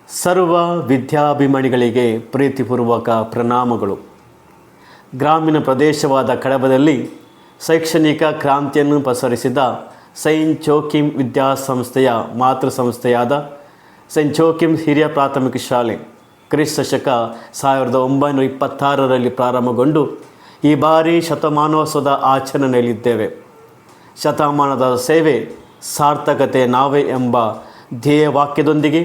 ಸರ್ವ ವಿದ್ಯಾಭಿಮಾನಿಗಳಿಗೆ ಪ್ರೀತಿಪೂರ್ವಕ ಪ್ರಣಾಮಗಳು. ಗ್ರಾಮೀಣ ಪ್ರದೇಶವಾದ ಕಡಬದಲ್ಲಿ ಶೈಕ್ಷಣಿಕ ಕ್ರಾಂತಿಯನ್ನು ಪಸರಿಸಿದ ಸೈಂಟ್ ಜೋಕಿಮ್ ವಿದ್ಯಾಸಂಸ್ಥೆಯ ಮಾತೃ ಸಂಸ್ಥೆಯಾದ ಸೈಂಟ್ ಜೋಕಿಮ್ ಹಿರಿಯ ಪ್ರಾಥಮಿಕ ಶಾಲೆ ಕ್ರಿಸ್ತ ಶಕ 1926ರಲ್ಲಿ ಪ್ರಾರಂಭಗೊಂಡು ಈ ಬಾರಿ ಶತಮಾನೋತ್ಸವದ ಆಚರಣೆಯಲ್ಲಿದ್ದೇವೆ. ಶತಮಾನದ ಸೇವೆ ಸಾರ್ಥಕತೆ ನಾವೇ ಎಂಬ ಧ್ಯೇಯವಾಕ್ಯದೊಂದಿಗೆ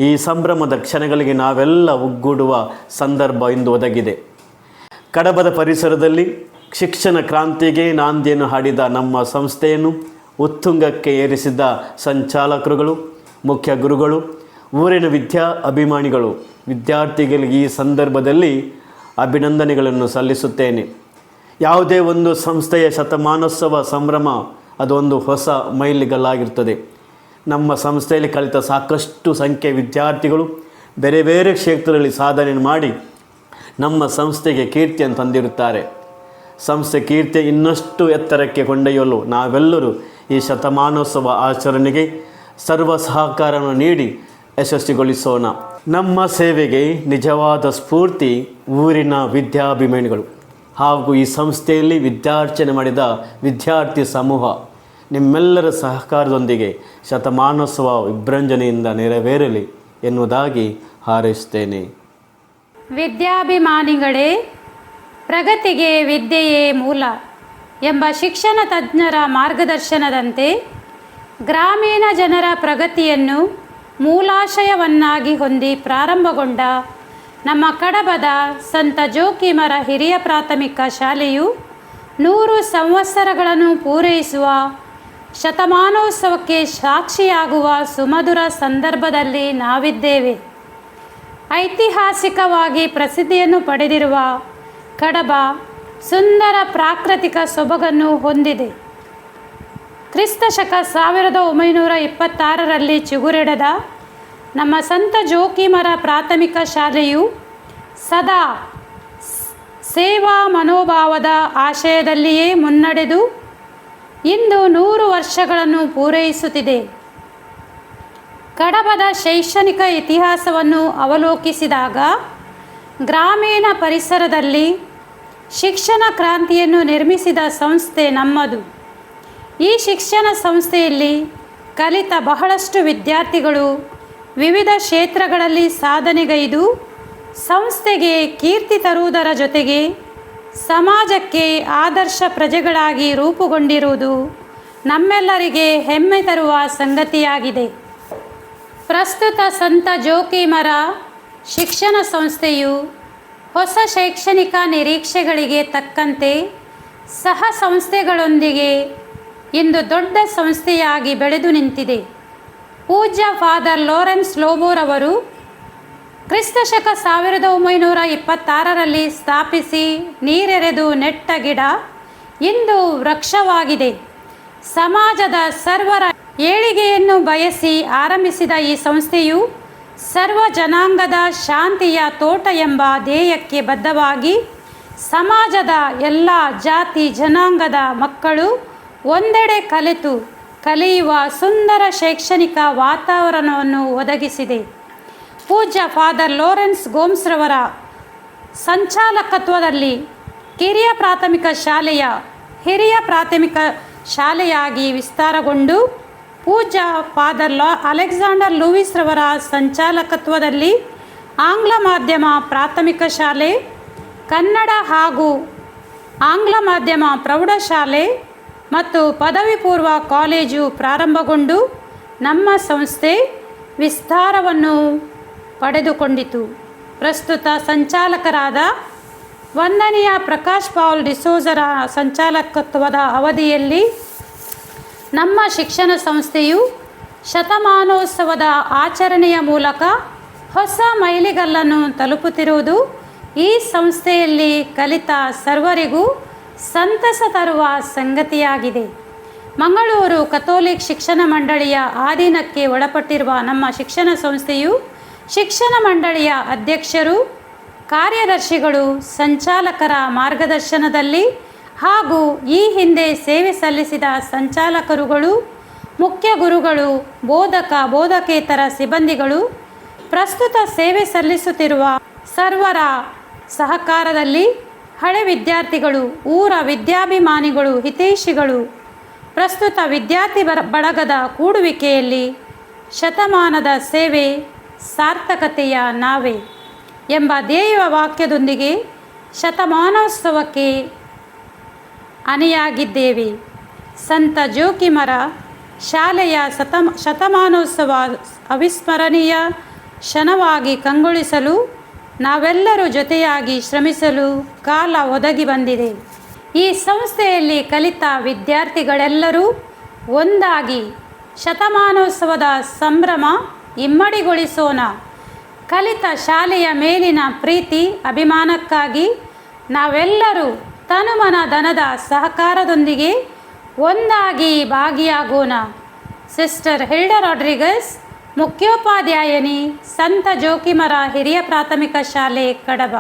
ಈ ಸಂಭ್ರಮದ ಕ್ಷಣಗಳಿಗೆ ನಾವೆಲ್ಲ ಒಗ್ಗೂಡುವ ಸಂದರ್ಭ ಇಂದು ಒದಗಿದೆ. ಕಡಬದ ಪರಿಸರದಲ್ಲಿ ಶಿಕ್ಷಣ ಕ್ರಾಂತಿಗೆ ನಾಂದಿಯನ್ನು ಹಾಡಿದ ನಮ್ಮ ಸಂಸ್ಥೆಯನ್ನು ಉತ್ತುಂಗಕ್ಕೆ ಏರಿಸಿದ ಸಂಚಾಲಕರುಗಳು, ಮುಖ್ಯ ಗುರುಗಳು, ಊರಿನ ಅಭಿಮಾನಿಗಳು, ವಿದ್ಯಾರ್ಥಿಗಳಿಗೆ ಈ ಸಂದರ್ಭದಲ್ಲಿ ಅಭಿನಂದನೆಗಳನ್ನು ಸಲ್ಲಿಸುತ್ತೇನೆ. ಯಾವುದೇ ಒಂದು ಸಂಸ್ಥೆಯ ಶತಮಾನೋತ್ಸವ ಸಂಭ್ರಮ ಅದೊಂದು ಹೊಸ ಮೈಲಿಗಲ್ಲಾಗಿರ್ತದೆ. ನಮ್ಮ ಸಂಸ್ಥೆಯಲ್ಲಿ ಕಲಿತ ಸಾಕಷ್ಟು ಸಂಖ್ಯೆಯ ವಿದ್ಯಾರ್ಥಿಗಳು ಬೇರೆ ಬೇರೆ ಕ್ಷೇತ್ರದಲ್ಲಿ ಸಾಧನೆ ಮಾಡಿ ನಮ್ಮ ಸಂಸ್ಥೆಗೆ ಕೀರ್ತಿಯನ್ನು ತಂದಿರುತ್ತಾರೆ. ಸಂಸ್ಥೆ ಕೀರ್ತಿ ಇನ್ನಷ್ಟು ಎತ್ತರಕ್ಕೆ ಕೊಂಡೊಯ್ಯಲು ನಾವೆಲ್ಲರೂ ಈ ಶತಮಾನೋತ್ಸವ ಆಚರಣೆಗೆ ಸರ್ವ ಸಹಕಾರವನ್ನು ನೀಡಿ ಯಶಸ್ವಿಗೊಳಿಸೋಣ. ನಮ್ಮ ಸೇವೆಗೆ ನಿಜವಾದ ಸ್ಫೂರ್ತಿ ಊರಿನ ವಿದ್ಯಾಭಿಮಾನಿಗಳು ಹಾಗೂ ಈ ಸಂಸ್ಥೆಯಲ್ಲಿ ವಿದ್ಯಾರ್ಚನೆ ಮಾಡಿದ ವಿದ್ಯಾರ್ಥಿ ಸಮೂಹ. ನಿಮ್ಮೆಲ್ಲರ ಸಹಕಾರದೊಂದಿಗೆ ಶತಮಾನೋತ್ಸವ ವಿಜೃಂಭಣೆಯಿಂದ ನೆರವೇರಲಿ ಎನ್ನುವುದಾಗಿ ಹಾರೈಸುತ್ತೇನೆ. ವಿದ್ಯಾಭಿಮಾನಿಗಳೇ, ಪ್ರಗತಿಗೆ ವಿದ್ಯೆಯೇ ಮೂಲ ಎಂಬ ಶಿಕ್ಷಣ ತಜ್ಞರ ಮಾರ್ಗದರ್ಶನದಂತೆ ಗ್ರಾಮೀಣ ಜನರ ಪ್ರಗತಿಯನ್ನು ಮೂಲಾಶಯವನ್ನಾಗಿ ಹೊಂದಿ ಪ್ರಾರಂಭಗೊಂಡ ನಮ್ಮ ಕಡಬದ ಸಂತ ಜೋಕಿಮರ ಹಿರಿಯ ಪ್ರಾಥಮಿಕ ಶಾಲೆಯು 100 ಸಂವತ್ಸರಗಳನ್ನು ಪೂರೈಸುವ ಶತಮಾನೋತ್ಸವಕ್ಕೆ ಸಾಕ್ಷಿಯಾಗುವ ಸುಮಧುರ ಸಂದರ್ಭದಲ್ಲಿ ನಾವಿದ್ದೇವೆ. ಐತಿಹಾಸಿಕವಾಗಿ ಪ್ರಸಿದ್ಧಿಯನ್ನು ಪಡೆದಿರುವ ಕಡಬ ಸುಂದರ ಪ್ರಾಕೃತಿಕ ಸೊಬಗನ್ನು ಹೊಂದಿದೆ. ಕ್ರಿಸ್ತ ಶಕ 1926ರಲ್ಲಿ ಚಿಗುರೆಡೆದ ನಮ್ಮ ಸಂತ ಜೋಕಿಮರ ಪ್ರಾಥಮಿಕ ಶಾಲೆಯು ಸದಾ ಸೇವಾ ಮನೋಭಾವದ ಆಶಯದಲ್ಲಿಯೇ ಮುನ್ನಡೆದು ಇಂದು 100 ವರ್ಷಗಳನ್ನು ಪೂರೈಸುತ್ತಿದೆ. ಕಡಬದ ಶೈಕ್ಷಣಿಕ ಇತಿಹಾಸವನ್ನು ಅವಲೋಕಿಸಿದಾಗ ಗ್ರಾಮೀಣ ಪರಿಸರದಲ್ಲಿ ಶಿಕ್ಷಣ ಕ್ರಾಂತಿಯನ್ನು ನಿರ್ಮಿಸಿದ ಸಂಸ್ಥೆ ನಮ್ಮದು. ಈ ಶಿಕ್ಷಣ ಸಂಸ್ಥೆಯಲ್ಲಿ ಕಲಿತ ಬಹಳಷ್ಟು ವಿದ್ಯಾರ್ಥಿಗಳು ವಿವಿಧ ಕ್ಷೇತ್ರಗಳಲ್ಲಿ ಸಾಧನೆಗೈದು ಸಂಸ್ಥೆಗೆ ಕೀರ್ತಿ ತರುವುದರ ಜೊತೆಗೆ ಸಮಾಜಕ್ಕೆ ಆದರ್ಶ ಪ್ರಜೆಗಳಾಗಿ ರೂಪುಗೊಂಡಿರುವುದು ನಮ್ಮೆಲ್ಲರಿಗೆ ಹೆಮ್ಮೆ ತರುವ ಸಂಗತಿಯಾಗಿದೆ. ಪ್ರಸ್ತುತ ಸಂತ ಜೋಕಿಮರ ಶಿಕ್ಷಣ ಸಂಸ್ಥೆಯು ಹೊಸ ಶೈಕ್ಷಣಿಕ ನಿರೀಕ್ಷೆಗಳಿಗೆ ತಕ್ಕಂತೆ ಸಹ ಸಂಸ್ಥೆಗಳೊಂದಿಗೆ ಇಂದು ದೊಡ್ಡ ಸಂಸ್ಥೆಯಾಗಿ ಬೆಳೆದು ನಿಂತಿದೆ. ಪೂಜ್ಯ ಫಾದರ್ ಲಾರೆನ್ಸ್ ಲೋಬೋರ್ ಅವರು ಕ್ರಿಸ್ತ ಶಕ 1926ರಲ್ಲಿ ಸ್ಥಾಪಿಸಿ ನೀರೆರೆದು ನೆಟ್ಟ ಗಿಡ ಇಂದು ವೃಕ್ಷವಾಗಿದೆ. ಸಮಾಜದ ಸರ್ವರ ಏಳಿಗೆಯನ್ನು ಬಯಸಿ ಆರಂಭಿಸಿದ ಈ ಸಂಸ್ಥೆಯು ಸರ್ವ ಜನಾಂಗದ ಶಾಂತಿಯ ತೋಟ ಎಂಬ ಧ್ಯೇಯಕ್ಕೆ ಬದ್ಧವಾಗಿ ಸಮಾಜದ ಎಲ್ಲ ಜಾತಿ ಜನಾಂಗದ ಮಕ್ಕಳು ಒಂದೆಡೆ ಕಲಿತು ಕಲಿಯುವ ಸುಂದರ ಶೈಕ್ಷಣಿಕ ವಾತಾವರಣವನ್ನು ಒದಗಿಸಿದೆ. ಪೂಜ್ಯ ಫಾದರ್ ಲಾರೆನ್ಸ್ ಗೋಮ್ಸ್ರವರ ಸಂಚಾಲಕತ್ವದಲ್ಲಿ ಕಿರಿಯ ಪ್ರಾಥಮಿಕ ಶಾಲೆಯ ಹಿರಿಯ ಪ್ರಾಥಮಿಕ ಶಾಲೆಯಾಗಿ ವಿಸ್ತಾರಗೊಂಡು ಪೂಜ್ಯ ಫಾದರ್ ಅಲೆಕ್ಸಾಂಡರ್ ಲೂಯಿಸ್ರವರ ಸಂಚಾಲಕತ್ವದಲ್ಲಿ ಆಂಗ್ಲ ಮಾಧ್ಯಮ ಪ್ರಾಥಮಿಕ ಶಾಲೆ, ಕನ್ನಡ ಹಾಗೂ ಆಂಗ್ಲ ಮಾಧ್ಯಮ ಪ್ರೌಢಶಾಲೆ ಮತ್ತು ಪದವಿ ಪೂರ್ವ ಕಾಲೇಜು ಪ್ರಾರಂಭಗೊಂಡು ನಮ್ಮ ಸಂಸ್ಥೆ ವಿಸ್ತಾರವನ್ನು ಪಡೆದುಕೊಂಡಿತು. ಪ್ರಸ್ತುತ ಸಂಚಾಲಕರಾದ ವಂದನೀಯ ಪ್ರಕಾಶ್ ಪೌಲ್ ಡಿಸೋಜರ ಸಂಚಾಲಕತ್ವದ ಅವಧಿಯಲ್ಲಿ ನಮ್ಮ ಶಿಕ್ಷಣ ಸಂಸ್ಥೆಯು ಶತಮಾನೋತ್ಸವದ ಆಚರಣೆಯ ಮೂಲಕ ಹೊಸ ಮೈಲಿಗಲ್ಲನ್ನು ತಲುಪುತ್ತಿರುವುದು ಈ ಸಂಸ್ಥೆಯಲ್ಲಿ ಕಲಿತ ಸರ್ವರಿಗೂ ಸಂತಸ ತರುವ ಸಂಗತಿಯಾಗಿದೆ. ಮಂಗಳೂರು ಕಥೋಲಿಕ್ ಶಿಕ್ಷಣ ಮಂಡಳಿಯ ಅಧೀನಕ್ಕೆ ಒಳಪಟ್ಟಿರುವ ನಮ್ಮ ಶಿಕ್ಷಣ ಸಂಸ್ಥೆಯು ಶಿಕ್ಷಣ ಮಂಡಳಿಯ ಅಧ್ಯಕ್ಷರು, ಕಾರ್ಯದರ್ಶಿಗಳು, ಸಂಚಾಲಕರ ಮಾರ್ಗದರ್ಶನದಲ್ಲಿ ಹಾಗೂ ಈ ಹಿಂದೆ ಸೇವೆ ಸಲ್ಲಿಸಿದ ಸಂಚಾಲಕರುಗಳು, ಮುಖ್ಯ ಗುರುಗಳು, ಬೋಧಕ ಬೋಧಕೇತರ ಸಿಬ್ಬಂದಿಗಳು ಪ್ರಸ್ತುತ ಸೇವೆ ಸಲ್ಲಿಸುತ್ತಿರುವ ಸರ್ವರ ಸಹಕಾರದಲ್ಲಿ ಹಳೆ ವಿದ್ಯಾರ್ಥಿಗಳು, ಊರ ವಿದ್ಯಾಭಿಮಾನಿಗಳು, ಹಿತೈಷಿಗಳು ಪ್ರಸ್ತುತ ವಿದ್ಯಾರ್ಥಿ ಬಳಗದ ಕೂಡುವಿಕೆಯಲ್ಲಿ ಶತಮಾನದ ಸೇವೆ ಸಾರ್ಥಕತೆಯ ನಾವೇ ಎಂಬ ಧ್ಯೇಯ ವಾಕ್ಯದೊಂದಿಗೆ ಶತಮಾನೋತ್ಸವಕ್ಕೆ ಅಣಿಯಾಗಿದ್ದೇವೆ. ಸಂತ ಜೋಕಿಮರ ಶಾಲೆಯ ಶತಮಾನೋತ್ಸವ ಅವಿಸ್ಮರಣೀಯ ಕ್ಷಣವಾಗಿ ಕಂಗೊಳಿಸಲು ನಾವೆಲ್ಲರೂ ಜೊತೆಯಾಗಿ ಶ್ರಮಿಸಲು ಕಾಲ ಒದಗಿ ಬಂದಿದೆ. ಈ ಸಂಸ್ಥೆಯಲ್ಲಿ ಕಲಿತ ವಿದ್ಯಾರ್ಥಿಗಳೆಲ್ಲರೂ ಒಂದಾಗಿ ಶತಮಾನೋತ್ಸವದ ಸಂಭ್ರಮ ಇಮ್ಮಡಿಗೊಳಿಸೋಣ. ಕಲಿತ ಶಾಲೆಯ ಮೇಲಿನ ಪ್ರೀತಿ ಅಭಿಮಾನಕ್ಕಾಗಿ ನಾವೆಲ್ಲರೂ ತನುಮನ ಧನದ ಸಹಕಾರದೊಂದಿಗೆ ಒಂದಾಗಿ ಭಾಗಿಯಾಗೋಣ. ಸಿಸ್ಟರ್ ಹಿಲ್ಡಾ ರಾಡ್ರಿಗಸ್, ಮುಖ್ಯೋಪಾಧ್ಯಾಯಿನಿ, ಸಂತ ಜೋಕಿಮರ ಹಿರಿಯ ಪ್ರಾಥಮಿಕ ಶಾಲೆ, ಕಡಬ.